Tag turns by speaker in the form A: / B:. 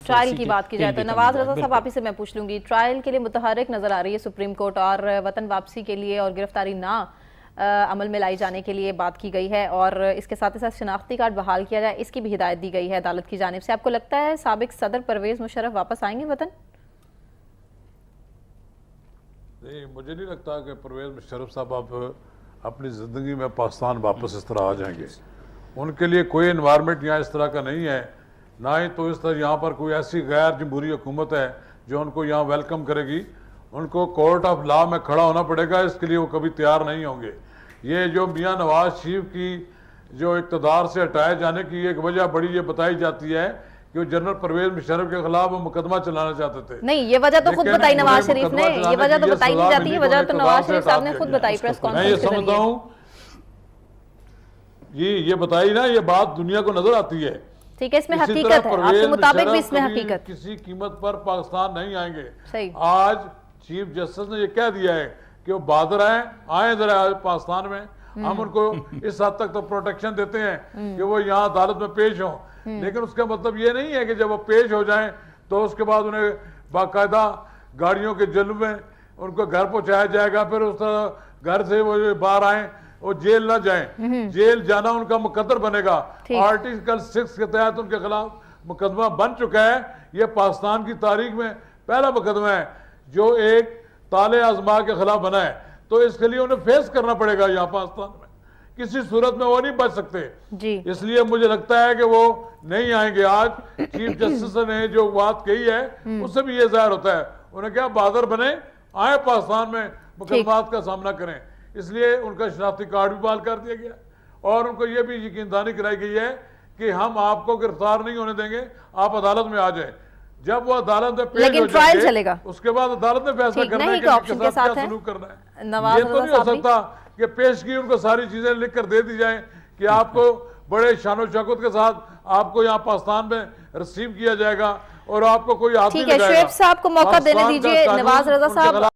A: Trial की बात की जाए तो नवाज रजा साहब, आप ही से मैं पूछ लूंगी, ट्रायल के लिए मुतहरिक नजर आ रही है सुप्रीम कोर्ट और वतन वापसी के लिए और गिरफ्तारी ना अमल में लाई जाने के लिए बात की गई है और इसके साथ ही साथ शनाख्ती कार्ड बहाल किया जाए, इसकी भी हिदायत दी गई है अदालत की जानिब से। आपको लगता है साबिक सदर परवेज मुशर्रफ वापस आएंगे वतन?
B: नहीं, मुझे नहीं लगता कि परवेज मुशर्रफ साहब अब अपनी ज़िंदगी में पाकिस्तान वापस इस तरह आ जाएंगे। उनके लिए कोई इन्वायरमेंट यहाँ इस तरह का नहीं है, ना ही तो इस तरह यहाँ पर कोई ऐसी गैर जमहूरी हुकूमत है जो उनको यहाँ वेलकम करेगी। उनको कोर्ट ऑफ लॉ में खड़ा होना पड़ेगा, इसके लिए वो कभी तैयार नहीं होंगे। ये जो मियाँ नवाज शरीफ की जो इक़्तिदार से हटाए जाने की एक वजह बड़ी ये बताई जाती है कि वो जनरल परवेज मुशर्रफ के खिलाफ वो मुकदमा चलाना चाहते थे।
A: नहीं, ये वजह तो खुद बताई नवाज शरीफ ने, ये वजह तो बताई नहीं जाती है, वजह तो नवाज शरीफ साहब ने खुद बताई प्रेस कॉन्फ्रेंस
B: में। मैं ये समझता हूँ ये बताई ना, ये बात दुनिया को नजर आती है।
A: ठीक है, इसमें हकीकत है, आपके मुताबिक भी इसमें हकीकत,
B: किसी कीमत पर पाकिस्तान नहीं आएंगे।
A: सही।
B: आज चीफ जस्टिस ने ये कह दिया है कि वो बहादुर आए जरा पाकिस्तान में, हम उनको इस हद तक तो प्रोटेक्शन देते हैं कि वो यहाँ अदालत में पेश हों, लेकिन उसका मतलब ये नहीं है कि जब वो पेश हो जाएं तो उसके बाद उन्हें बाकायदा गाड़ियों के जल में उनको घर पहुंचाया जाएगा, फिर उस तरह घर से वो बाहर आए वो जेल ना जाएं। जेल जाना उनका मुकद्दर बनेगा। आर्टिकल 6 के तहत उनके खिलाफ मुकदमा बन चुका है। ये पाकिस्तान की तारीख में पहला मुकदमा है जो एक ताले आजमा के खिलाफ बना है, तो इसके लिए उन्हें फेस करना पड़ेगा यहाँ पाकिस्तान में, किसी सूरत में वो नहीं बच सकते
A: जी।
B: इसलिए मुझे लगता है कि वो नहीं आएंगे। आज चीफ जस्टिस ने जो बात कही है उससे भी ये जाहिर होता है, उन्हें क्या बहादुर बने, आए पाकिस्तान में मुकदमात का सामना करें, इसलिए उनका शनाख्ती कार्ड भी बहाल कर दिया गया और उनको ये भी यकीनदानी कराई गई है कि हम आपको गिरफ्तार नहीं होने देंगे, आप अदालत में आ जाए। जब वो अदालत में पेश हो
A: ट्रायल चलेगा,
B: उसके बाद अदालत में फैसला करना है कि
A: ऑप्शन के साथ
B: क्या सलूक करना है।
A: नवाज
B: ये तो नहीं हो सकता कि पेश की उनको सारी चीजें लिख कर दे दी जाए कि आपको बड़े शानो शौकत के साथ आपको यहाँ पाकिस्तान में रिसीव किया जाएगा और आपको कोई आदमी
A: ठीक है, शुएब साहब को मौका देने दीजिए। नवाज रजा साहब